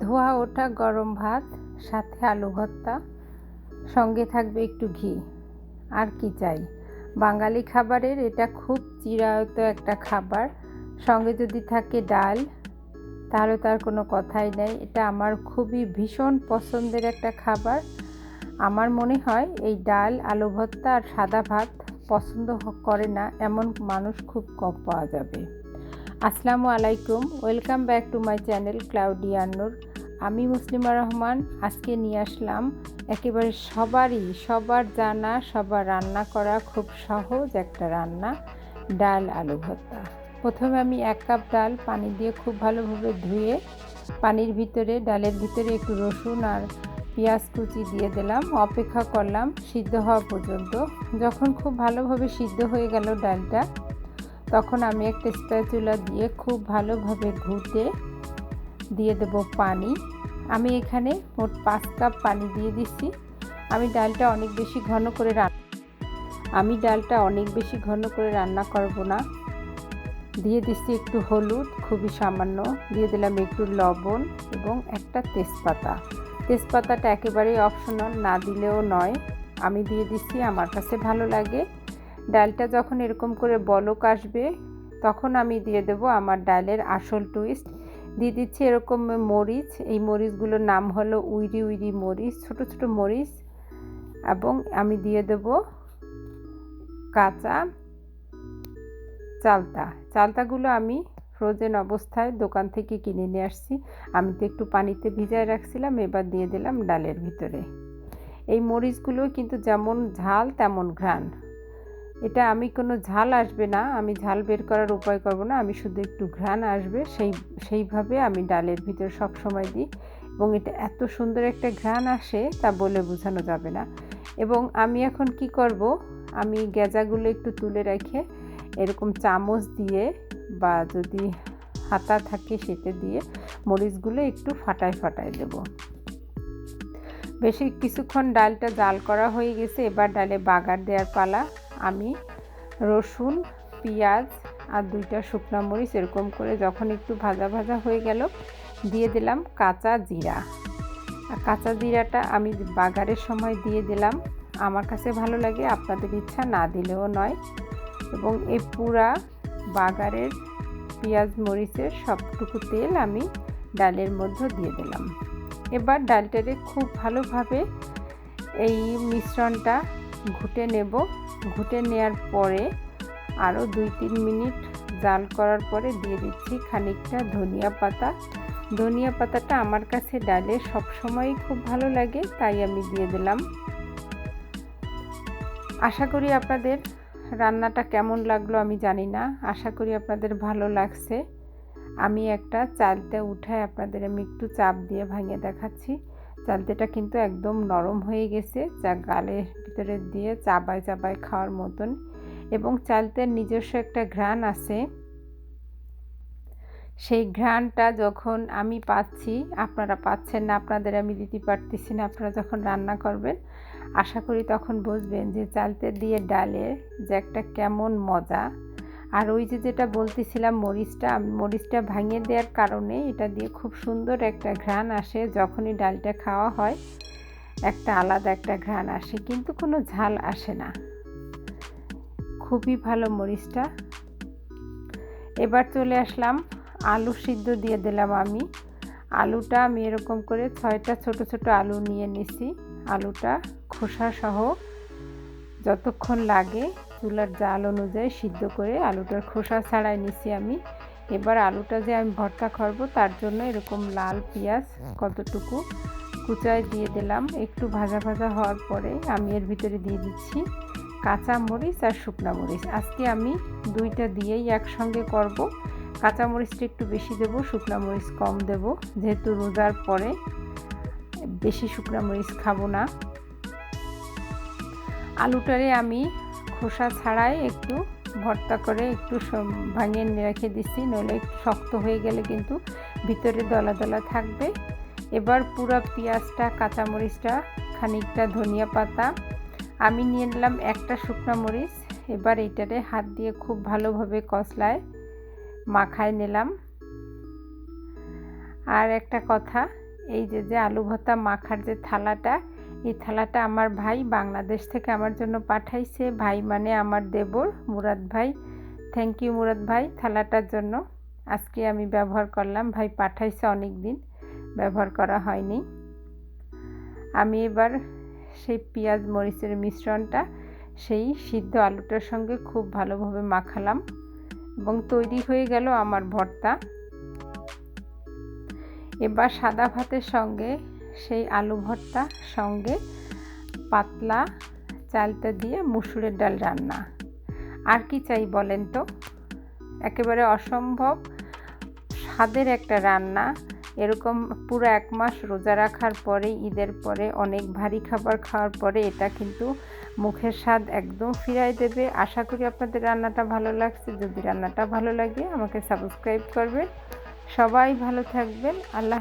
ধোয়া ওঠা গরম ভাত, সাথে আলু ভর্তা, সঙ্গে থাকবে একটু ঘি। আর কি চাই? বাঙালি খাবারের এটা খুব চিরায়ত একটা খাবার। সঙ্গে যদি থাকে ডাল, তাহলে তার কোনো কথাই নেই। এটা আমার খুবই ভীষণ পছন্দের একটা খাবার। আমার মনে হয় এই ডাল, আলু ভর্তা আর সাদা ভাত পছন্দ করে না এমন মানুষ খুব কম পাওয়া যাবে। আসসালামু আলাইকুম, welcome back to my channel Claudia Noor. আমি মুসলিমা রহমান। আজকে নিয়ে আসলাম একেবারে সবার জানা, সবার রান্না করা খুব সহজ একটা রান্না, ডাল আলু ভর্তা। প্রথমে আমি 1 কাপ ডাল পানি দিয়ে খুব ভালোভাবে ধুয়ে ডালের ভিতরে একটু রসুন আর পেঁয়াজ কুচি দিয়ে দিলাম। অপেক্ষা করলাম সিদ্ধ হওয়া পর্যন্ত। যখন খুব ভালোভাবে সিদ্ধ হয়ে গেল ডালটা, তখন আমি একটা স্প্যাচুলা দিয়ে খুব ভালোভাবে ঘুটে দিয়ে দেব পানি। আমি এখানে মোট 5 কাপ পানি দিয়ে দিচ্ছি। আমি ডালটা অনেক বেশি ঘন করে রান্না করব না। দিয়ে দিচ্ছি একটু হলুদ, খুবই সামান্য। দিয়ে দিলাম একটু লবণ এবং একটা তেজপাতাটা একেবারেই অপশনাল, না দিলেও নয়। আমি দিয়ে দিচ্ছি, আমার কাছে ভালো লাগে। ডালটা যখন এরকম করে বলক আসবে, তখন আমি দিয়ে দেব আমার ডালের আসল টুইস্ট। দিয়ে দিচ্ছি এরকম মরিচ। এই মরিচগুলোর নাম হলো উইরি মরিচ, ছোট ছোট মরিচ। এবং আমি দিয়ে দেব কাঁচা চালতাগুলো আমি ফ্রোজেন অবস্থায় দোকান থেকে কিনে নিয়ে আসছি। আমি তো একটু পানিতে ভিজায় রাখছিলাম, এবার দিয়ে দিলাম ডালের ভিতরে। এই মরিচগুলো কিন্তু যেমন ঝাল তেমন ঘ্রাণ। এটা আমি কোনো ঝাল আসবে না, আমি ঝাল বের করার উপায় করব না, আমি শুধু একটু ঘ্রাণ আসবে সেইভাবে আমি ডালের ভিতরে সব সময় দিই। এবং এটা এত সুন্দর একটা ঘ্রাণ আসে তা বলে বোঝানো যাবে না। এবং আমি এখন কি করব, আমি গেজাগুলো একটু তুলে রেখে এরকম চামচ দিয়ে বা যদি হাতা থাকে সেটা দিয়ে মরিচগুলো একটু ফাটায় দেব। বেশি কিছুক্ষণ ডালটা জাল করা হয়ে গেছে, এবার ডালে বাগার দেওয়ার পালা। আমি রসুন, পেঁয়াজ আর 2টা শুকনো মরিচ এরকম করে যখন একটু ভাজা হয়ে গেল, দিয়ে দিলাম কাঁচা জিরা। আর কাঁচা জিরাটা আমি বাগারের সময় দিয়ে দিলাম। আমার কাছে ভালো লাগে, আপনাদের ইচ্ছা না দিলেও নয়। এবং এই পুরা বাগারের পেঁয়াজ মরিচের সবটুকু তেল আমি ডালের মধ্যে দিয়ে দিলাম। এবার ডালটাকে খুব ভালোভাবে এই মিশ্রণটা ঘুটে নেব। ঘুটে নেওয়ার পরে আরও 2-3 মিনিট জাল করার পরে দিয়ে দিচ্ছি খানিকটা ধনিয়া পাতাটা আমার কাছে ডালে সবসময়ই খুব ভালো লাগে, তাই আমি দিয়ে দিলাম। আশা করি আপনাদের রান্নাটা কেমন লাগলো আমি জানি না, আশা করি আপনাদের ভালো লাগছে। আমি একটা চালতে উঠায় আপনাদের আমি একটু চাপ দিয়ে ভাঙিয়ে দেখাচ্ছি। চালতেটা কিন্তু একদম নরম হয়ে গেছে, যা গালের ভিতরে দিয়ে চাবায় খাওয়ার মতন। এবং চালতের নিজস্ব একটা ঘ্রাণ আছে, সেই ঘ্রাণটা যখন আমি পাচ্ছি, আপনারা পাচ্ছেন না, আপনাদের আমি দিতে পারতেছি না। আপনারা যখন রান্না করবেন, আশা করি তখন বুঝবেন যে চালতে দিয়ে ডালের যে একটা কেমন মজা। আর ওই যেটা বলতেছিলাম মরিচটা ভাঙিয়ে দেওয়ার কারণে এটা দিয়ে খুব সুন্দর একটা ঘ্রাণ আসে। যখনই ডালটা খাওয়া হয় একটা আলাদা একটা ঘ্রাণ আসে, কিন্তু কোনো ঝাল আসে না। খুবই ভালো মরিচটা। এবার চলে আসলাম, আলু সিদ্ধ দিয়ে দিলাম। আলুটা আমি এরকম করে 6টা ছোট ছোট আলু নিয়ে নিছি। আলুটা খোসা সহ যতক্ষণ লাগে চুলার জাল অনুযায়ী সিদ্ধ করে আলুটার খোসা ছাড়াই নিছি আমি। এবার আলুটা যে আমি ভর্তা করব তার জন্য এরকম লাল পেঁয়াজ কতটুকু কুচায় দিয়ে দিলাম। একটু ভাজা হওয়ার পরে আমি এর ভিতরে দিয়ে দিচ্ছি কাঁচা মরিচ আর শুকনা মরিচ। আজকে আমি 2টা দিয়েই একসঙ্গে করব। কাঁচা মরিচটা একটু বেশি দেব, শুকনা মরিচ কম দেব, যেহেতু রোজার পরে বেশি শুকনা মরিচ খাবো না। আলুটারে আমি খোসা ছাড়াই একটু ভর্তা করে একটু ভাঙিয়ে রেখে দিচ্ছি, নইলে একটু শক্ত হয়ে গেলে কিন্তু ভিতরে দলা থাকবে। এবার পুরো পেঁয়াজটা, কাঁচামরিচটা, খানিকটা ধনিয়া পাতা, আমি নিয়ে নিলাম একটা শুকনো মরিচ। এবার এইটারে হাত দিয়ে খুব ভালোভাবে কষলায় মাখায় নিলাম। আর একটা কথা, এই যে আলু ভর্তা মাখার যে থালাটা, এই থালাটা আমার ভাই বাংলাদেশ থেকে আমার জন্য পাঠাইছে। ভাই মানে আমার দেবর মুরাদ ভাই। থ্যাংক ইউ মুরাদ ভাই থালাটার জন্য। আজকে আমি ব্যবহার করলাম, ভাই পাঠাইছে, অনেক দিন ব্যবহার করা হয়নি। আমি এবার সেই পেঁয়াজ মরিচের মিশ্রণটা সেই সিদ্ধ আলুটার সঙ্গে খুব ভালোভাবে মাখালাম এবং তৈরি হয়ে গেল আমার ভর্তা। এবার সাদা ভাতের সঙ্গে সেই আলু ভর্তা সঙ্গে পাতলা চালটা দিয়ে মুসুরের ডাল রান্না, আর কি চাই বলেন তো? একেবারে অসম্ভব স্বাদের একটা রান্না। এরকম পুরো 1 মাস রোজা রাখার পরে, ঈদের পরে, অনেক ভারী খাবার খাওয়ার পরে এটা কিন্তু মুখের স্বাদ একদম ফিরাই দেবে। আশা করি আপনাদের রান্নাটা ভালো লাগছে। যদি রান্নাটা ভালো লাগে আমাকে সাবস্ক্রাইব করবেন। সবাই ভালো থাকবেন। আল্লাহ।